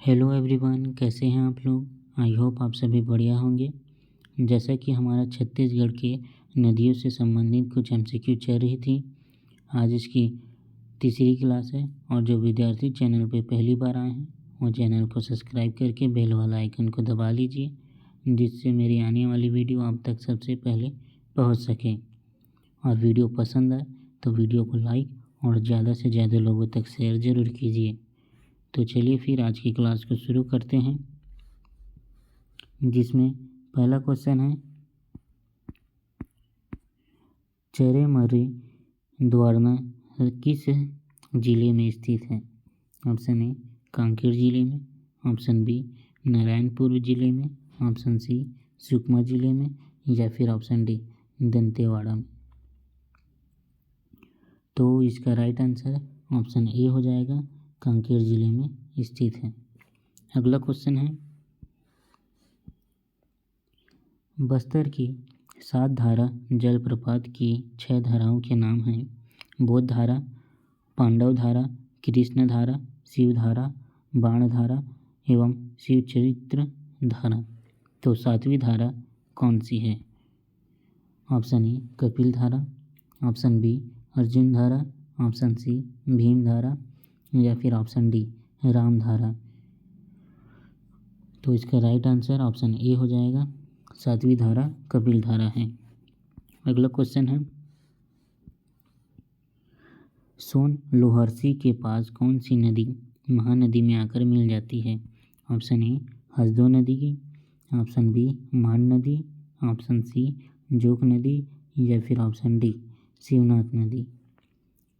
Hello everyone, कैसे हैं आप लोग। आई होप आप सभी बढ़िया होंगे। जैसा कि हमारा छत्तीसगढ़ के नदियों से संबंधित कुछ एमसीक्यू चल रही थी। आज इसकी तीसरी क्लास है और जो विद्यार्थी चैनल पे पहली बार आए हैं वो चैनल को सब्सक्राइब करके बेल वाला आइकन को दबा लीजिए, जिससे मेरी आने वाली वीडियो आप तक सबसे पहले पहुंच सके। और वीडियो पसंद आए तो वीडियो को लाइक और ज़्यादा से ज़्यादा लोगों तक शेयर ज़रूर कीजिए। तो चलिए फिर आज की क्लास को शुरू करते हैं, जिसमें पहला क्वेश्चन है, चरेमरी द्वारना किस जिले में स्थित है। ऑप्शन ए कांकेर जिले में, ऑप्शन बी नारायणपुर जिले में, ऑप्शन सी सुकमा जिले में या फिर ऑप्शन डी दंतेवाड़ा में। तो इसका राइट आंसर ऑप्शन ए हो जाएगा, कांकेर जिले में स्थित है। अगला क्वेश्चन है, बस्तर की 7 धारा जलप्रपात की 6 धाराओं के नाम हैं बोध धारा, पांडव धारा, कृष्ण धारा, शिव धारा, बाण धारा एवं शिवचरित्र धारा। तो 7वीं धारा कौन सी है। ऑप्शन ए कपिल धारा, ऑप्शन बी अर्जुन धारा, ऑप्शन सी भीम धारा या फिर ऑप्शन डी राम धारा। तो इसका राइट आंसर ऑप्शन ए हो जाएगा, 7वीं धारा कपिल धारा है। अगला क्वेश्चन है, सोन लोहरसी के पास कौन सी नदी महानदी में आकर मिल जाती है। ऑप्शन ए हसदो नदी की, ऑप्शन बी मान नदी, ऑप्शन सी जोक नदी या फिर ऑप्शन डी शिवनाथ नदी।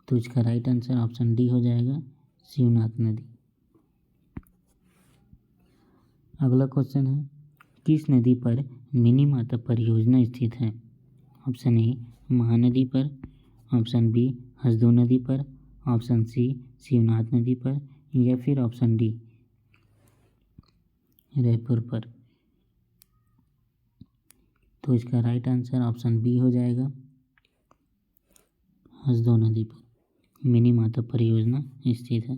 तो इसका राइट आंसर ऑप्शन डी हो जाएगा, शिवनाथ नदी। अगला क्वेश्चन है, किस नदी पर मिनी माता परियोजना स्थित है। ऑप्शन ए महानदी पर, ऑप्शन बी हसदो नदी पर, ऑप्शन सी शिवनाथ नदी पर या फिर ऑप्शन डी रायपुर पर। तो इसका राइट आंसर ऑप्शन बी हो जाएगा, हसदो नदी पर मिनी माता परियोजना स्थित है।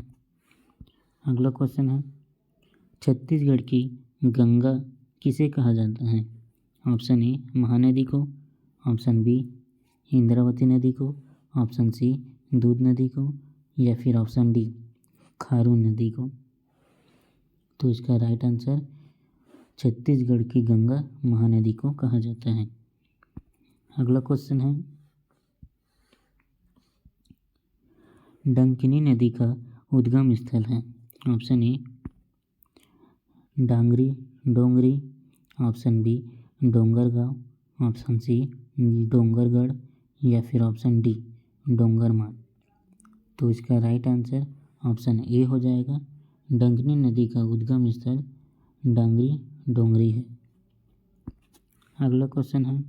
अगला क्वेश्चन है, छत्तीसगढ़ की गंगा किसे कहा जाता है। ऑप्शन ए महानदी को, ऑप्शन बी इंद्रावती नदी को, ऑप्शन सी दूध नदी को या फिर ऑप्शन डी खारून नदी को। तो इसका राइट आंसर छत्तीसगढ़ की गंगा महानदी को कहा जाता है। अगला क्वेश्चन है, डंकिनी नदी का उद्गम स्थल है। Option A Dangri Dongri, option B Dongargaon, option C Dongargarh या फिर ऑप्शन डी डोंगरमाल। तो इसका राइट आंसर ऑप्शन ए हो जाएगा, डंकिनी नदी का उद्गम स्थल डांगरी डोंगरी है। अगला क्वेश्चन है,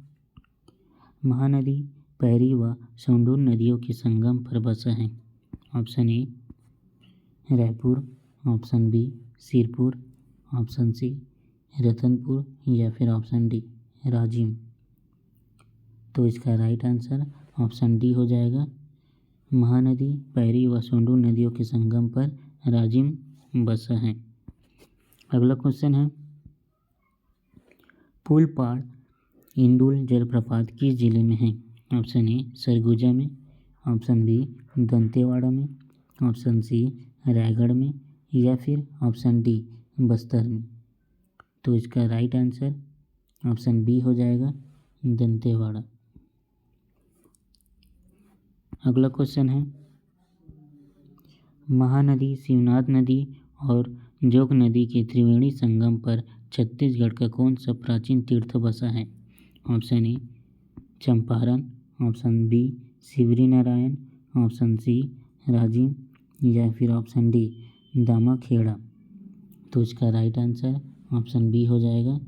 महानदी पैरी व सोंडूर नदियों के संगम पर बसा है। Option A Raipur, option B Sirpur, option C Ratanpur या फिर ऑप्शन डी राजिम। तो इसका राइट आंसर ऑप्शन डी हो जाएगा, महानदी पैरी व सोंडूर नदियों के संगम पर राजिम बसा है। अगला क्वेश्चन है, फूलपाड़ इंडुल जलप्रपात किस जिले में है। ऑप्शन ए सरगुजा में, ऑप्शन बी दंतेवाड़ा में, ऑप्शन सी रायगढ़ में या फिर ऑप्शन डी बस्तर में। तो इसका राइट आंसर ऑप्शन बी हो जाएगा, दंतेवाड़ा। अगला क्वेश्चन है, महानदी शिवनाथ नदी और जोग नदी के त्रिवेणी संगम पर छत्तीसगढ़ का कौन सा प्राचीन तीर्थ बसा है। Option A Champaran, option B Shivri Narayan, option C Rajim या फिर ऑप्शन डी दामाखेड़ा। तो इसका राइट आंसर ऑप्शन बी हो जाएगा,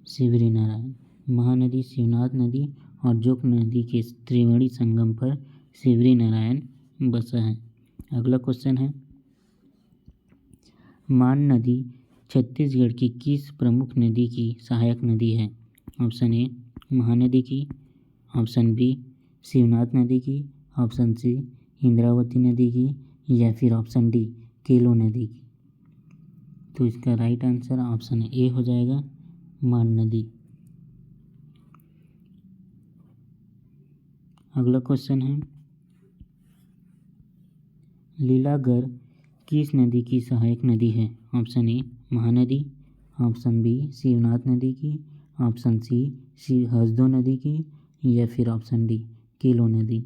शिवरी नारायण। महानदी शिवनाथ नदी और जोग नदी के त्रिवेणी संगम पर शिवरी नारायण बसा है। अगला क्वेश्चन है, मान नदी छत्तीसगढ़ की किस प्रमुख नदी की सहायक नदी है। ऑप्शन ए महानदी की, ऑप्शन बी शिवनाथ नदी की, ऑप्शन सी इंद्रावती नदी की या फिर ऑप्शन डी केलो नदी की। तो इसका राइट आंसर ऑप्शन ए हो जाएगा, मान नदी। अगला क्वेश्चन है, लीलागर किस नदी की सहायक नदी है? Option A Mahanadi, option B Shivnath नदी की, ऑप्शन सी हसदो नदी की, या फिर ऑप्शन डी किलो नदी।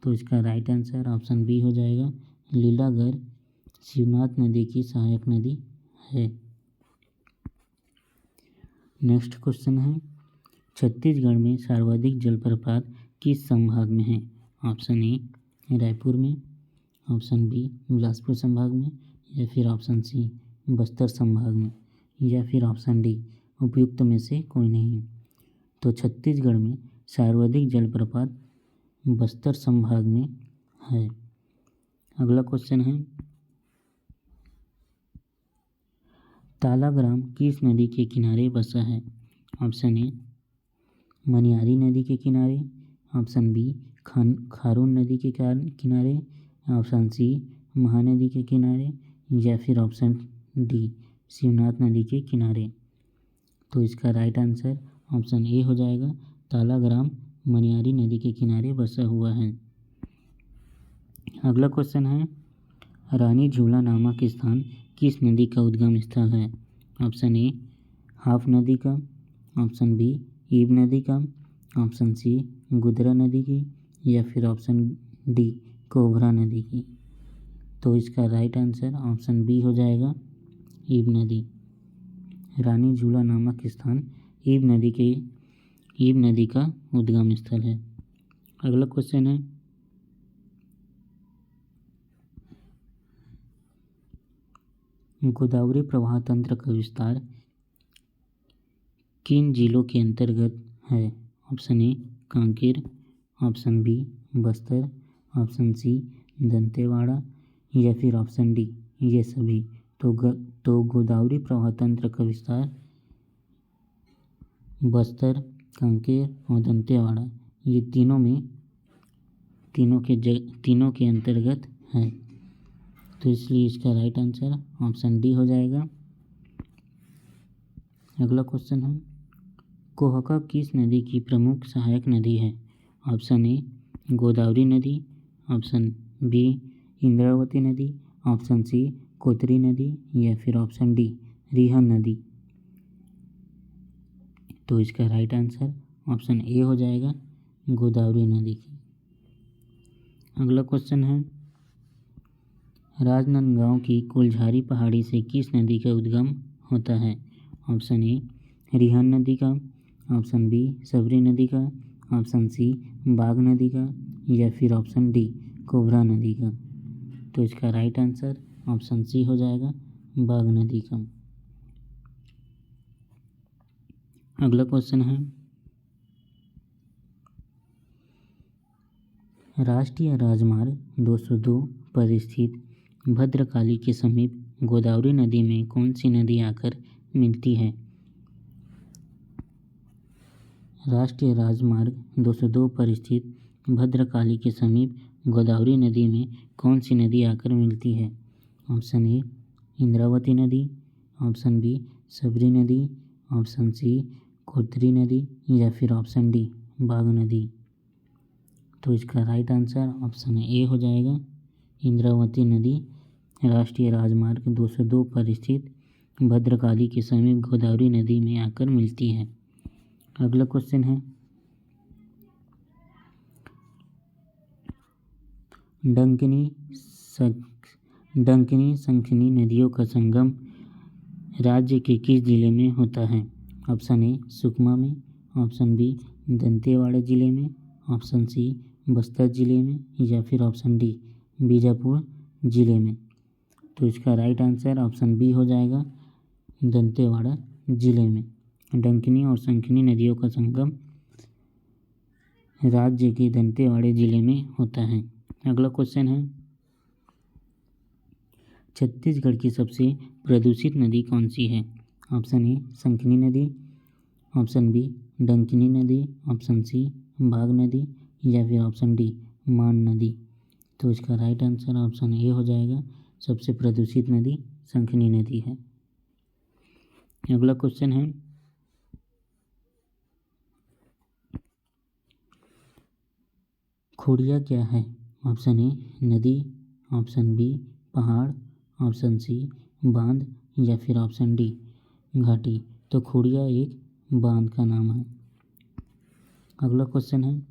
तो इसका राइट आंसर ऑप्शन बी हो जाएगा, लीलागर शिवनाथ नदी की सहायक नदी है। नेक्स्ट क्वेश्चन है, छत्तीसगढ़ में सर्वाधिक जलप्रपात किस संभाग में है? ऑप्शन ए रायपुर में, ऑप्शन बी बिलासपुर संभाग में, या फिर ऑप्शन सी बस्तर संभाग में, या फिर ऑप्शन डी उपयुक्त में से कोई नहीं। तो छत्तीसगढ़ में सर्वाधिक जलप्रपात बस्तर संभाग में है। अगला क्वेश्चन है, तालाग्राम किस नदी के किनारे बसा है? ऑप्शन ए मनियारी नदी के किनारे, ऑप्शन बी खारून नदी के किनारे, ऑप्शन सी महानदी के किनारे, या फिर ऑप्शन डी शिवनाथ नदी के किनारे। तो इसका राइट आंसर ऑप्शन ए हो जाएगा, तालाग्राम मनियारी नदी के किनारे बसा हुआ है। अगला क्वेश्चन है, रानी झूला नामक स्थान किस नदी का उद्गम स्थल है? ऑप्शन ए हाफ नदी का, ऑप्शन बी ईब नदी का, ऑप्शन सी गुदरा नदी की, या फिर ऑप्शन डी कोबरा नदी की। तो इसका राइट आंसर ऑप्शन बी हो जाएगा, ईब नदी। रानी झूला नामक स्थान ईब नदी का उद्गम स्थल है। अगला क्वेश्चन है, गोदावरी प्रवाह तंत्र का विस्तार किन जिलों के अंतर्गत है? Option A Kanker, option B Bastar, option C Dantewada, या फिर ऑप्शन डी ये सभी। तो गोदावरी प्रवाह तंत्र का विस्तार बस्तर, कांकेर और दंतेवाड़ा ये तीनों के अंतर्गत है। तो इसलिए इसका राइट आंसर ऑप्शन डी हो जाएगा। अगला क्वेश्चन है, कोहका किस नदी की प्रमुख सहायक नदी है? ऑप्शन ए गोदावरी नदी, ऑप्शन बी इंद्रावती नदी, ऑप्शन सी कोतरी नदी, या फिर ऑप्शन डी रिहन नदी। तो इसका राइट आंसर ऑप्शन ए हो जाएगा, गोदावरी नदी की। अगला क्वेश्चन है, राजनांदगांव की कुलझारी पहाड़ी से किस नदी का उद्गम होता है? ऑप्शन ए रिहन नदी का, ऑप्शन बी सबरी नदी का, ऑप्शन सी बाघ नदी का, या फिर ऑप्शन डी कोबरा नदी का। तो इसका राइट आंसर ऑप्शन सी हो जाएगा, बाघ नदी का। अगला क्वेश्चन है, राष्ट्रीय राजमार्ग 202 पर स्थित भद्रकाली के समीप गोदावरी नदी में कौन सी नदी आकर मिलती है? राष्ट्रीय राजमार्ग 202 पर स्थित भद्रकाली के समीप गोदावरी नदी में कौन सी नदी आकर मिलती है? ऑप्शन ए इंद्रावती नदी, ऑप्शन बी सबरी नदी, ऑप्शन सी कोतरी नदी, या फिर ऑप्शन डी बाघ नदी। तो इसका राइट आंसर ऑप्शन ए हो जाएगा, इंद्रावती नदी राष्ट्रीय राजमार्ग 202 पर स्थित भद्रकाली के समीप गोदावरी नदी में आकर मिलती है। अगला क्वेश्चन है, डंकिनी शंखिनी नदियों का संगम राज्य के किस जिले में होता है? ऑप्शन ए सुकमा में, ऑप्शन बी दंतेवाड़ा जिले में, ऑप्शन सी बस्तर जिले में, या फिर ऑप्शन डी बीजापुर जिले में। तो इसका राइट आंसर ऑप्शन बी हो जाएगा, दंतेवाड़ा जिले में। डंकिनी और शंखिनी नदियों का संगम राज्य के दंतेवाड़ा जिले में होता है। अगला क्वेश्चन है, छत्तीसगढ़ की सबसे प्रदूषित नदी कौन सी है? ऑप्शन ए शंखिनी नदी, ऑप्शन बी डंकिनी नदी, ऑप्शन सी बाघ नदी, या फिर ऑप्शन डी मान नदी। तो इसका राइट आंसर ऑप्शन ए हो जाएगा, सबसे प्रदूषित नदी शंखिनी नदी है। अगला क्वेश्चन है खोड़िया क्या है? ऑप्शन ए नदी, ऑप्शन बी पहाड़, ऑप्शन सी बांध या फिर ऑप्शन डी घाटी। तो खोड़िया एक बांध का नाम है। अगला क्वेश्चन है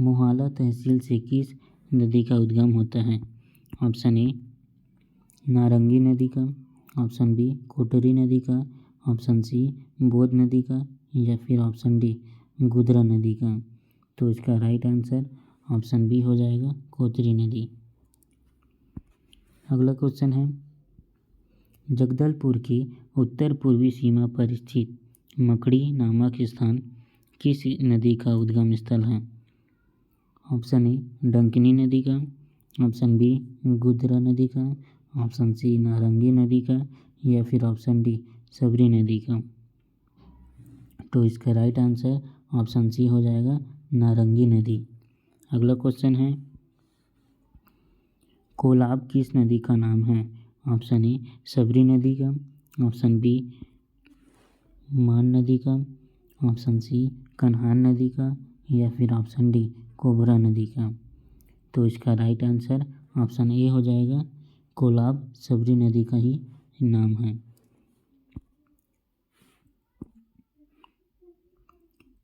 मोहाला तहसील से किस नदी का उद्गम होता है? ऑप्शन ए नारंगी नदी का, ऑप्शन बी कोटरी नदी का, ऑप्शन सी बोध नदी का या फिर ऑप्शन डी गुदरा नदी का। तो इसका राइट आंसर ऑप्शन बी हो जाएगा कोतरी नदी। अगला क्वेश्चन है जगदलपुर की उत्तर पूर्वी सीमा पर स्थित मकड़ी नामक स्थान किस नदी का उद्गम स्थल है? ऑप्शन ए डंकिनी नदी का, ऑप्शन बी गुदरा नदी का, ऑप्शन सी नारंगी नदी का या फिर ऑप्शन डी सबरी नदी का। तो इसका राइट आंसर ऑप्शन सी हो जाएगा नारंगी नदी। अगला क्वेश्चन है कोलाब किस नदी का नाम है? ऑप्शन ए सबरी नदी का, ऑप्शन बी मान नदी का, ऑप्शन सी कन्हान नदी का या फिर ऑप्शन डी कोबरा नदी का। तो इसका राइट आंसर ऑप्शन ए हो जाएगा कोलाब सबरी नदी का ही नाम है।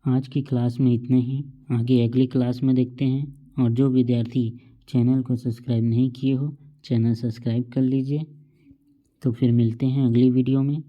आज की क्लास में इतना ही। आगे अगली क्लास में देखते हैं। और जो विद्यार्थी चैनल को सब्सक्राइब नहीं किए हो चैनल सब्सक्राइब कर लीजिए। तो फिर मिलते हैं अगली वीडियो में।